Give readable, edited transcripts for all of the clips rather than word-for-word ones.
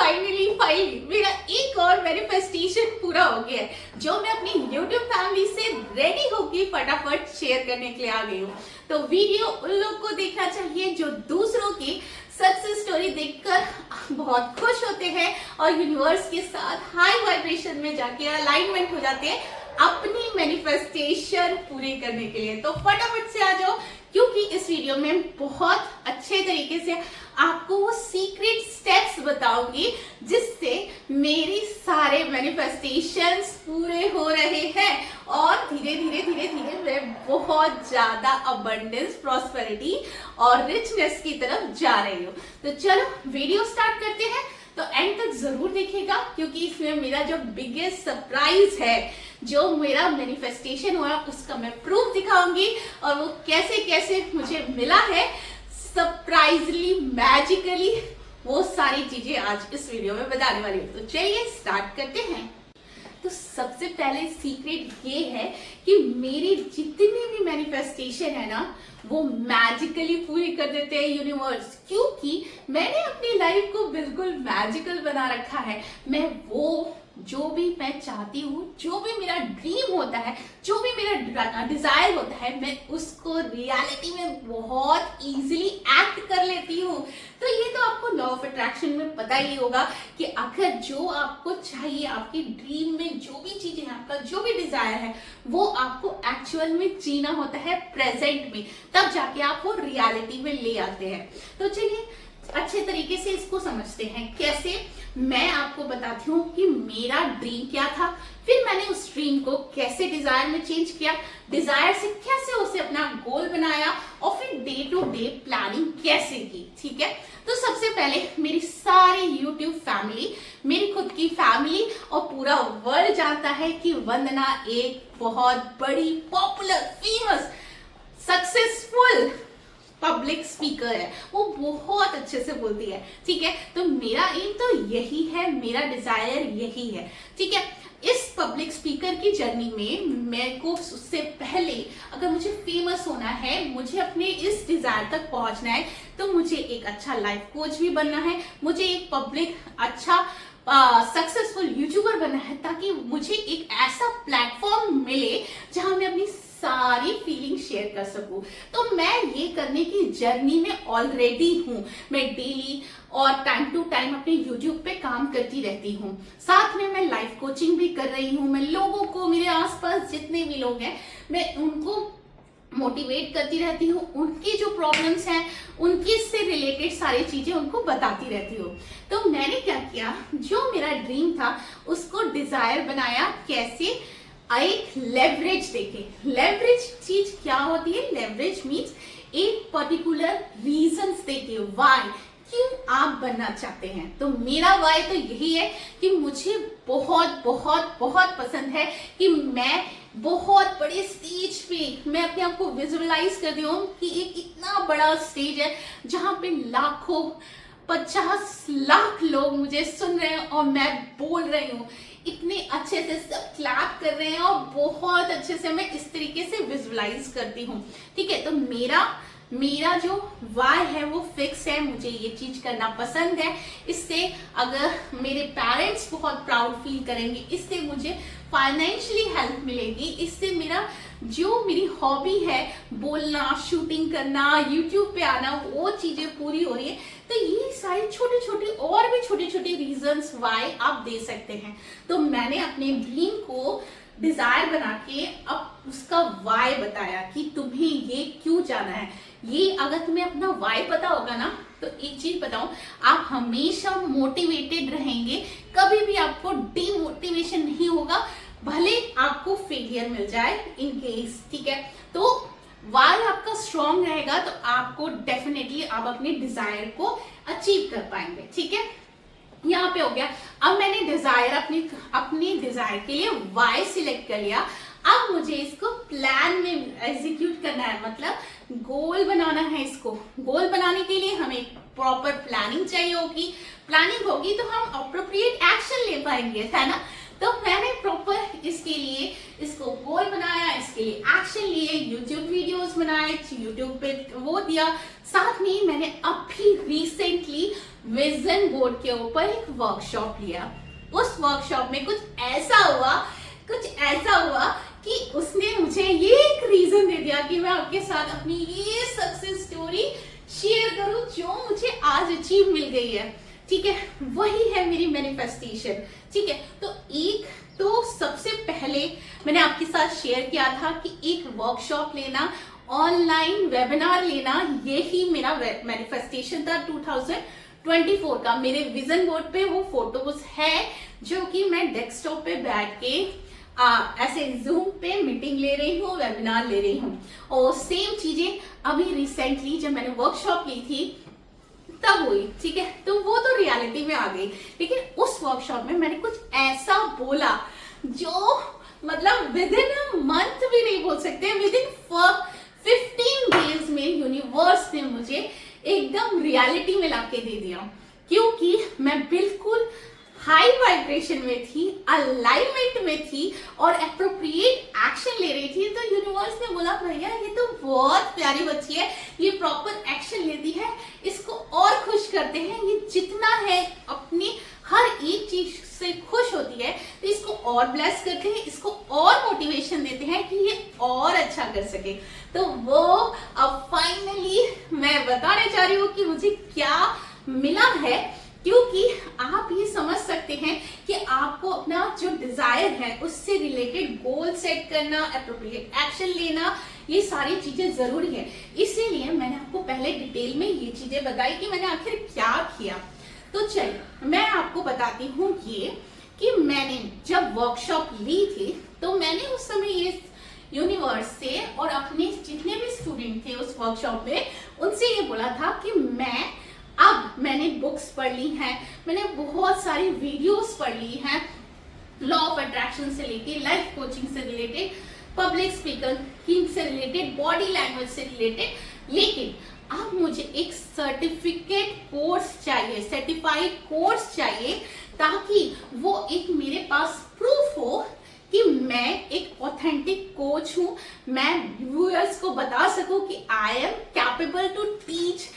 Finally मेरा एक और मैनिफेस्टेशन पूरा हो गया है, जो मैं अपनी YouTube फैमिली से रेडी होके फटाफट शेयर करने के लिए आ गई हूँ। तो वीडियो उन लोग को देखना चाहिए जो दूसरों की सक्सेस स्टोरी देखकर बहुत खुश होते हैं और यूनिवर्स के साथ हाई वाइब्रेशन में जाके अलाइनमेंट हो जाते हैं अपनी मैनिफेस्टेशन पूरी करने के लिए। तो फटाफट से आ जाओ, क्योंकि इस वीडियो में बहुत अच्छे तरीके से आपको वो सीक्रेट स्टेप्स बताऊंगी जिससे मेरी सारे मैनिफेस्टेशंस पूरे हो रहे हैं और धीरे धीरे मैं बहुत ज्यादा अबंडेंस, प्रॉस्पेरिटी और रिचनेस की तरफ जा रही हूँ। तो चलो वीडियो स्टार्ट करते हैं। तो एंड तक जरूर देखिएगा, क्योंकि इसमें मेरा जो बिगेस्ट सरप्राइज है, जो मेरा मैनिफेस्टेशन हुआ, उसका मैं प्रूफ दिखाऊंगी और वो कैसे कैसे मुझे मिला है सरप्राइजली, मैजिकली, वो सारी चीजें आज इस वीडियो में बताने वाली हूँ। तो चलिए स्टार्ट करते हैं। तो सबसे पहले सीक्रेट ये है कि मेरी जितनी भी मैनिफेस्टेशन है ना, वो मैजिकली पूरी कर देते हैं यूनिवर्स, क्योंकि मैंने अपनी लाइफ को बिल्कुल मैजिकल बना रखा है। मैं वो जो भी मैं चाहती हूँ, जो भी मेरा ड्रीम होता है, जो भी मेरा डिजायर होता है, मैं उसको रियलिटी में बहुत इजीली एक्ट कर लेती हूँ। तो ये तो आपको लॉ ऑफ अट्रैक्शन में पता ही होगा कि अगर जो आपको चाहिए, आपके ड्रीम में जो भी चीजें हैं, आपका जो भी डिजायर है, वो आपको एक्चुअल में जीना होता है प्रेजेंट में, तब जाके आप वो रियलिटी में ले आते हैं। तो चलिए अच्छे तरीके से इसको समझते हैं। कैसे, मैं आपको बताती हूँ कि मेरा ड्रीम क्या था, फिर मैंने उस ड्रीम को कैसे डिजायर में चेंज किया, डिजायर से कैसे उसे अपना गोल बनाया और फिर डे टू डे प्लानिंग कैसे की। ठीक है, तो सबसे पहले मेरी सारी YouTube फैमिली, मेरी खुद की फैमिली और पूरा वर्ल्ड जानता है कि वंदना एक बहुत बड़ी, popular, famous, successful public speaker है। वो बहुत अच्छे से बोलती है। ठीक है, तो मेरा एम तो यही है, मेरा डिजायर यही है। ठीक है, इस पब्लिक स्पीकर की जर्नी में मेरे को उससे पहले अगर मुझे फेमस होना है, मुझे अपने इस डिजायर तक पहुंचना है, तो मुझे एक अच्छा लाइफ कोच भी बनना है, मुझे एक पब्लिक अच्छा सक्सेसफुल यूट्यूबर बनना है, ताकि मुझे एक ऐसा प्लेटफॉर्म मिले जहां मैं अपनी सारी फीलिंग शेयर कर सकूं। तो मैं ये करने की जर्नी में ऑलरेडी हूँ। मैं डेली और टाइम टू टाइम अपने YouTube पे काम करती रहती हूँ। साथ में मैं लाइफ कोचिंग भी कर रही हूँ। मैं लोगों को, मेरे आसपास जितने भी लोग हैं, मैं उनको मोटिवेट करती रहती हूँ। उनकी जो प्रॉब्लम्स हैं, उनकी से रिलेटेड सारी चीजें उनको बताती रहती हूँ। तो मैंने क्या किया, जो मेरा ड्रीम था उसको डिजायर बनाया। कैसे, एक लेवरेज देखे। लेवरेज चीज क्या होती है? लेवरेज मीन्स एक पर्टिकुलर रीजंस देके, व्हाई, क्यों आप बनना चाहते हैं। तो मेरा व्हाई तो यही है कि मुझे बहुत बहुत बहुत पसंद है कि मैं बहुत बड़े स्टेज पे, मैं अपने आप को विजुअलाइज करती हूँ कि एक इतना बड़ा स्टेज है जहां पे लाखों, 50 लाख लोग मुझे सुन रहे हैं और मैं बोल रही हूँ। इतने अच्छे से सब क्लैप कर रहे हैं और बहुत अच्छे से मैं इस तरीके से विजुअलाइज करती हूँ। ठीक है, तो मेरा जो वाई है वो फिक्स है। मुझे ये चीज करना पसंद है। इससे अगर मेरे पेरेंट्स बहुत प्राउड फील करेंगे, इससे मुझे फाइनेंशियली हेल्प मिलेगी, इससे मेरी हॉबी है बोलना, शूटिंग करना, यूट्यूब पे आना, वो चीजें पूरी हो रही है। तो ये सारी छोटे छोटे रीजंस वाई आप दे सकते हैं। तो मैंने अपने ड्रीम को डिजायर बना के अब उसका वाई बताया कि तुम्हें ये क्यों जाना है। ये अगर तुम्हें अपना वाई पता होगा ना, तो एक चीज बताऊं, आप हमेशा मोटिवेटेड रहेंगे, कभी भी आपको डिमोटिवेशन नहीं होगा, भले आपको फेलियर मिल जाए इन केस। ठीक है, तो वाई आपका स्ट्रॉन्ग रहेगा तो आपको डेफिनेटली आप अपने डिजायर को अचीव कर पाएंगे। ठीक है, यहाँ पे हो गया। अब मैंने डिजायर, अपने डिजायर के लिए वाई सिलेक्ट कर लिया। अब मुझे इसको प्लान में एग्जीक्यूट करना है, मतलब गोल बनाना है। इसको गोल बनाने के लिए हमें प्रॉपर प्लानिंग चाहिए होगी। प्लानिंग होगी तो हम अप्रोप्रिएट एक्शन ले पाएंगे, है ना। तो मैंने प्रॉपर इसके लिए इसको गोल बनाया, इसके लिए एक्शन लिए, यूट्यूब वीडियोस बनाए, यूट्यूब पे वो दिया। साथ में मैंने अभी रिसेंटली विजन बोर्ड के ऊपर एक वर्कशॉप लिया। उस वर्कशॉप में कुछ ऐसा हुआ कि उसने मुझे ये एक रीजन दे दिया कि मैं आपके साथ अपनी ये सक्सेस स्टोरी शेयर करूं जो मुझे आज अचीव मिल गई है। ठीक है, वही है मेरी मैनिफेस्टेशन। ठीक है, तो सबसे पहले मैंने आपके साथ शेयर किया था कि एक वर्कशॉप लेना, ऑनलाइन वेबिनार लेना, यही मेरा मैनिफेस्टेशन था 2024 का। मेरे विजन बोर्ड पे वो फोटोज है जो कि मैं डेस्कटॉप पे बैठ के ऐसे जूम पे मीटिंग ले रही हूँ, वेबिनार ले रही हूँ। और सेम चीजें अभी रिसेंटली जब मैंने वर्कशॉप ली थी तब हुई। ठीक है, तो वो तो रियलिटी में आ गई, लेकिन उस वर्कशॉप में मैंने कुछ ऐसा बोला जो मतलब विद इन अ मंथ भी नहीं बोल सकते, विद इन 15 डेज में यूनिवर्स ने मुझे एकदम रियलिटी में लाके दे दिया, क्योंकि मैं बिल्कुल हाई वाइब्रेशन में थी, अलाइनमेंट में थी और एप्रोप्रिएट एक्शन ले रही थी। तो यूनिवर्स ने बोला भैया ये तो बहुत प्यारी बच्ची है, ये प्रॉपर एक्शन लेती है, इसको और खुश करते हैं। ये जितना है अपनी हर एक चीज से खुश होती है, तो इसको और ब्लेस करते हैं, इसको और मोटिवेशन देते हैं कि ये और अच्छा कर सके। तो वो अब फाइनली मैं बताने जा रही हूँ कि मुझे क्या मिला है, क्योंकि आप ये समझ सकते हैं कि आपको अपना जो डिजायर है उससे रिलेटेड गोल सेट करना, एप्रोप्रिएट एक्शन लेना, ये सारी चीजें जरूरी है। इसीलिए मैंने आपको पहले डिटेल में ये चीजें बताई कि मैंने आखिर क्या किया। तो चलिए मैं आपको बताती हूँ ये कि मैंने जब वर्कशॉप ली थी तो मैंने उस समय ये यूनिवर्स से और अपने जितने भी स्टूडेंट थे उस वर्कशॉप में उनसे ये बोला था कि मैंने बुक्स पढ़ ली हैं, मैंने बहुत सारी वीडियोस पढ़ ली हैं, लॉ ऑफ अट्रैक्शन से लेके लाइफ कोचिंग से रिलेटेड, पब्लिक स्पीकिंग से रिलेटेड, बॉडी लैंग्वेज से रिलेटेड, लेकिन अब मुझे एक सर्टिफिकेट कोर्स चाहिए, सर्टिफाइड कोर्स चाहिए, ताकि वो एक मेरे पास प्रूफ हो कि मैं एक ऑथेंटिक कोच हूं, मैं व्यूअर्स को बता सकूं कि I am capable to teach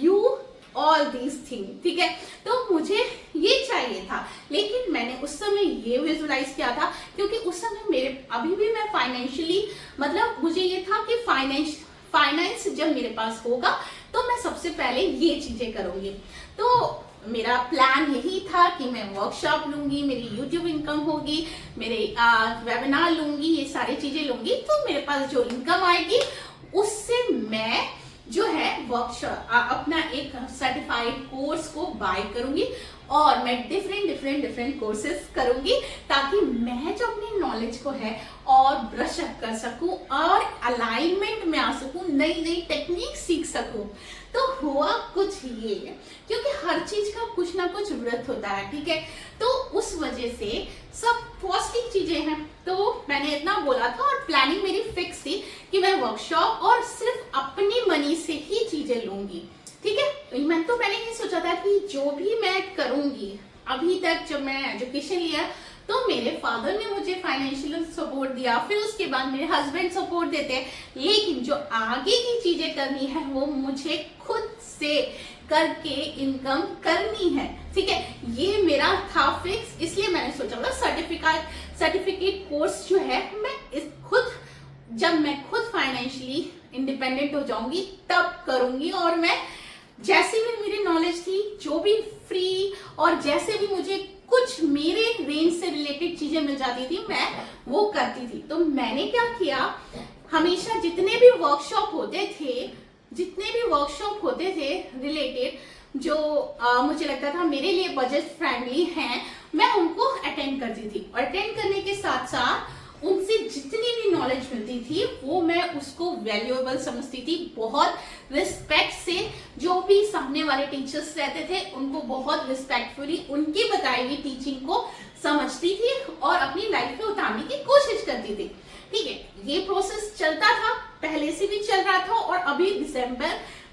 you all these thing. ठीक है, तो मुझे ये चाहिए था, लेकिन मैंने उस समय ये विजुलाइज किया था, क्योंकि उस समय मेरे अभी भी मैं फाइनेंशियली मतलब मुझे ये था कि फाइनेंस जब मेरे पास होगा तो मैं सबसे पहले ये चीजें करूंगी। तो मेरा प्लान यही था कि मैं वर्कशॉप लूंगी, मेरी यूट्यूब इनकम होगी, मेरे वेबिनार लूंगी, ये सारी चीजें लूंगी, तो मेरे पास जो इनकम आएगी उससे मैं जो है वर्कशॉप अपना एक सर्टिफाइड कोर्स को बाय करूंगी और मैं डिफरेंट कोर्सेज करूंगी, ताकि मैं जो अपनी नॉलेज को है और ब्रश अप कर सकूं और अलाइनमेंट में आ सकूं, नई टेक्निक सीख सकूं। तो हुआ कुछ ये है, क्योंकि हर चीज का कुछ ना कुछ व्रत होता है। ठीक है, तो उस वजह से सब पॉजिटिव चीजें हैं। तो मैंने इतना बोला था और प्लानिंग मेरी फिक्स थी कि मैं वर्कशॉप और सिर्फ अपनी मनी से ही चीजें लूंगी। ठीक है, मैं तो पहले ये सोचा था कि जो भी मैं करूंगी, अभी तक जब मैं एजुकेशन लिया तो मेरे फादर ने मुझे फाइनेंशियल सपोर्ट दिया, फिर उसके बाद मेरे हस्बैंड सपोर्ट देते हैं, लेकिन जो आगे की चीजें करनी है वो मुझे खुद से करके इनकम करनी है। ठीक है, ये मेरा था फिक्स, इसलिए मैंने सोचा था सर्टिफिकेट कोर्स जो है जब मैं खुद फाइनेंशियली इंडिपेंडेंट हो जाऊंगी तब करूंगी, और मैं जैसी भी मेरी नॉलेज थी, जो भी फ्री और जैसे भी मुझे कुछ मेरे रेंज से रिलेटेड चीजें मिल जाती थी मैं वो करती थी। तो मैंने क्या किया, हमेशा जितने भी वर्कशॉप होते थे रिलेटेड, जो मुझे लगता था मेरे लिए बजट फ्रेंडली हैं, मैं उनको अटेंड करती थी, और अटेंड करने के साथ साथ उनसे जितनी भी नॉलेज मिलती थी वो मैं उसको वैल्यूएबल समझती थी, बहुत रिस्पेक्ट से। जो भी सामने वाले टीचर्स रहते थे उनको बहुत रिस्पेक्टफुली उनकी बताई हुई टीचिंग को समझती थी और अपनी लाइफ में उतारने की कोशिश करती थी। ठीक है, ये प्रोसेस चलता था, पहले से भी चल रहा था, और अभी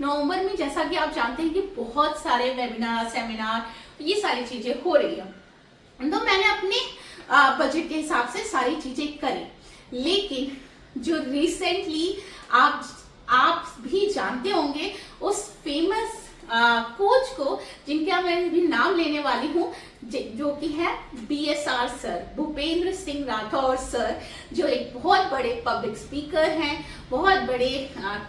नवंबर में जैसा कि आप जानते हैं कि बहुत सारे वेबिनार, सेमिनार, ये सारी चीजें हो रही है। तो मैंने अपने बजट के हिसाब से सारी चीजें करी, लेकिन जो रिसेंटली आप भी जानते होंगे उस फेमस कोच को, जिनका मैं भी नाम लेने वाली हूँ, जो कि है BSR sir, Bhupendra Singh Rathore sir, जो एक बहुत बड़े पब्लिक स्पीकर हैं, बहुत बड़े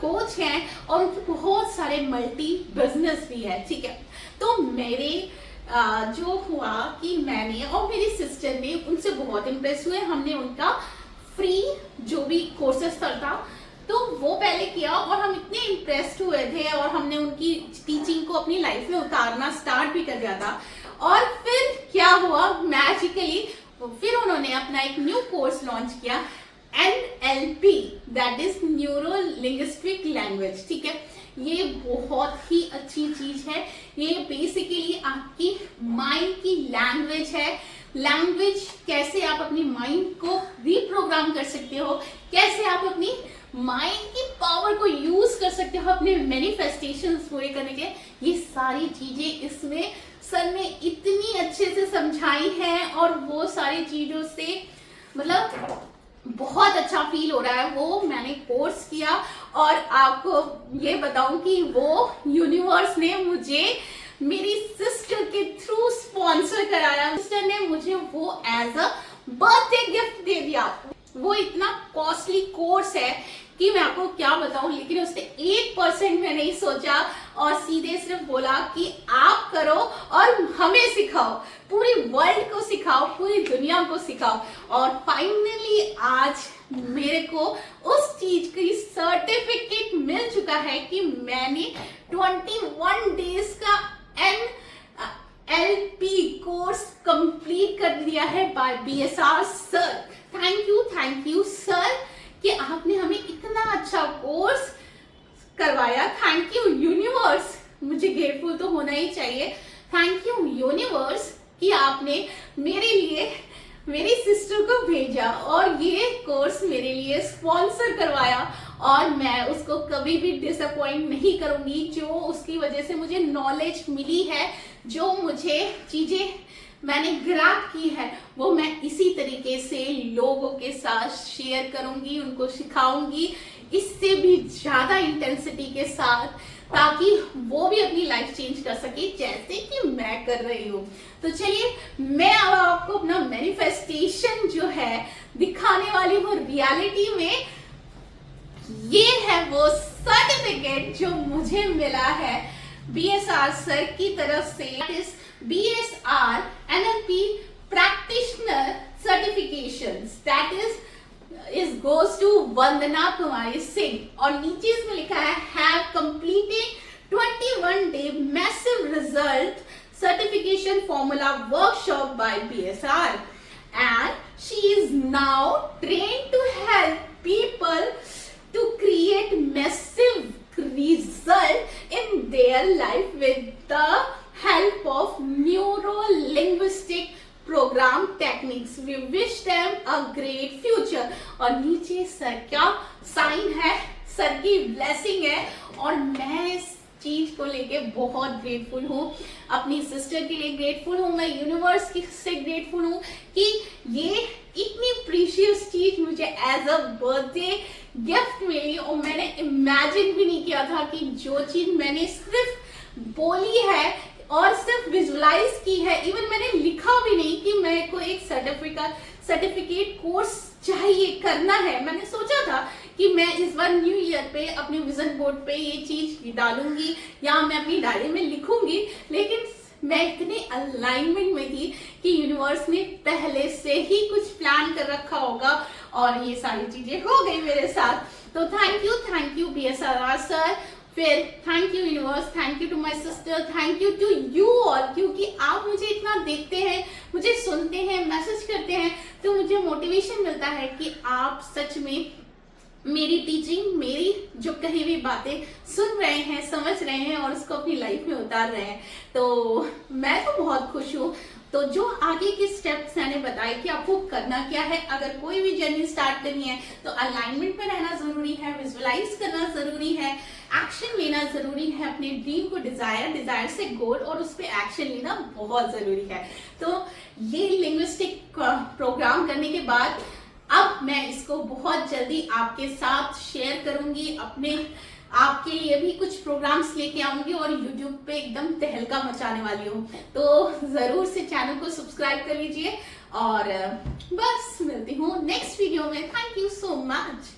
कोच हैं और उनके बहुत सारे मल्टी बिजनेस भी है। ठीक है, तो मेरे जो हुआ कि मैंने और मेरी सिस्टर ने उनसे बहुत इम्प्रेस हुए। हमने उनका फ्री जो भी कोर्सेस था तो वो पहले किया और हम इतने इम्प्रेस्ड हुए थे और हमने उनकी टीचिंग को अपनी लाइफ में उतारना स्टार्ट भी कर दिया था। और फिर क्या हुआ, मैजिकली फिर उन्होंने अपना एक न्यू कोर्स लॉन्च किया, NLP, that is neuro linguistic language. ठीक है, ये बहुत ही अच्छी चीज है। ये बेसिकली आपकी माइंड की लैंग्वेज है। लैंग्वेज कैसे आप अपनी माइंड को रीप्रोग्राम कर सकते हो, कैसे आप अपनी माइंड की पावर को यूज कर सकते हो अपने मैनिफेस्टेशंस पूरे करने के, ये सारी चीजें इसमें सर ने इतनी अच्छे से समझाई हैं और वो सारी चीजों से मतलब बहुत अच्छा फील हो रहा है। वो मैंने कोर्स किया और आपको ये बताऊं कि वो यूनिवर्स ने मुझे मेरी सिस्टर के थ्रू स्पॉन्सर कराया। सिस्टर ने मुझे वो एज अ बर्थडे गिफ्ट दे दिया। वो इतना कॉस्टली कोर्स है कि मैं आपको क्या बताऊं, लेकिन उसने 1% में नहीं सोचा और सीधे सिर्फ बोला कि आप करो और हमें सिखाओ, पूरी वर्ल्ड को सिखाओ, पूरी दुनिया को सिखाओ। और फाइनली आज मेरे को उस चीज की सर्टिफिकेट मिल चुका है कि मैंने 21 डेज का NLP कोर्स कंप्लीट कर दिया है by BSR sir. Thank you sir कि आपने हमें इतना अच्छा कोर्स करवाया। थैंक यू यूनिवर्स, मुझे ग्रेटफुल तो होना ही चाहिए। थैंक यू यूनिवर्स कि आपने मेरे लिए मेरी सिस्टर को भेजा और ये कोर्स मेरे लिए स्पॉन्सर करवाया और मैं उसको कभी भी डिसअपॉइंट नहीं करूंगी। जो उसकी वजह से मुझे नॉलेज मिली है, जो मुझे चीजें मैंने ग्रैब की है, वो मैं इसी तरीके से लोगों के साथ शेयर करूंगी, उनको सिखाऊंगी, इससे भी ज्यादा इंटेंसिटी के साथ, ताकि वो भी अपनी लाइफ चेंज कर सके जैसे कि मैं कर रही हूँ। तो चलिए मैं अब आपको अपना मैनिफेस्टेशन जो है दिखाने वाली हूँ रियलिटी में। ये है वो सर्टिफिकेट जो मुझे मिला है BSR सर की तरफ से, इस BSR NLP practitioner certifications, that is goes to Vandana Kumari Singh. और नीचे इसमें लिखा है have completed 21 day massive result certification formula workshop by BSR and she is now trained to help people to create massive result in their life with the help of neuro-linguistic program techniques. We wish them a great future। और नीचे sir क्या sign है, sir की blessing है और मैं इस चीज को लेके बहुत ग्रेटफुल हूँ। अपनी सिस्टर के लिए ग्रेटफुल हूँ, मैं यूनिवर्स से ग्रेटफुल हूँ कि ये इतनी प्रीशियस चीज मुझे एज अ बर्थडे गिफ्ट मिली और मैंने इमेजिन भी नहीं किया था कि जो चीज मैंने सिर्फ बोली है और सिर्फ विजुलाइज की है, इवन मैंने लिखा भी नहीं कि मेरे को एक सर्टिफिकेट कोर्स चाहिए करना है। मैंने सोचा था कि मैं इस बार न्यू ईयर पे अपने विजन बोर्ड पे ये चीज डालूंगी या मैं अपनी डायरी में लिखूंगी, लेकिन मैं इतने अलाइनमेंट में थी कि यूनिवर्स ने पहले से ही कुछ प्लान कर रखा होगा और ये सारी चीजें हो गई मेरे साथ। तो थैंक यू BSR सर, फिर thank you universe, thank you to my sister, thank you to you all, क्योंकि आप मुझे इतना देखते हैं, मुझे सुनते हैं, मैसेज करते हैं, तो मुझे मोटिवेशन मिलता है कि आप सच में मेरी टीचिंग, मेरी जो कही हुई बातें सुन रहे हैं, समझ रहे हैं और उसको अपनी लाइफ में उतार रहे हैं। तो मैं तो बहुत खुश हूँ। तो जो आगे के स्टेप्स मैंने बताए कि आपको करना क्या है, अगर कोई भी जर्नी स्टार्ट करनी है तो अलाइनमेंट में रहना जरूरी है, विजुअलाइज करना जरूरी है, एक्शन लेना जरूरी है, अपने ड्रीम को डिजायर से गोल और उस पर एक्शन लेना बहुत जरूरी है। तो ये लिंग्विस्टिक प्रोग्राम करने के बाद अब मैं इसको बहुत जल्दी आपके साथ शेयर करूंगी, अपने आपके लिए भी कुछ प्रोग्राम्स लेके आऊंगी और YouTube पे एकदम तहलका मचाने वाली हूँ। तो जरूर से चैनल को सब्सक्राइब कर लीजिए और बस मिलती हूँ नेक्स्ट वीडियो में। Thank you so much.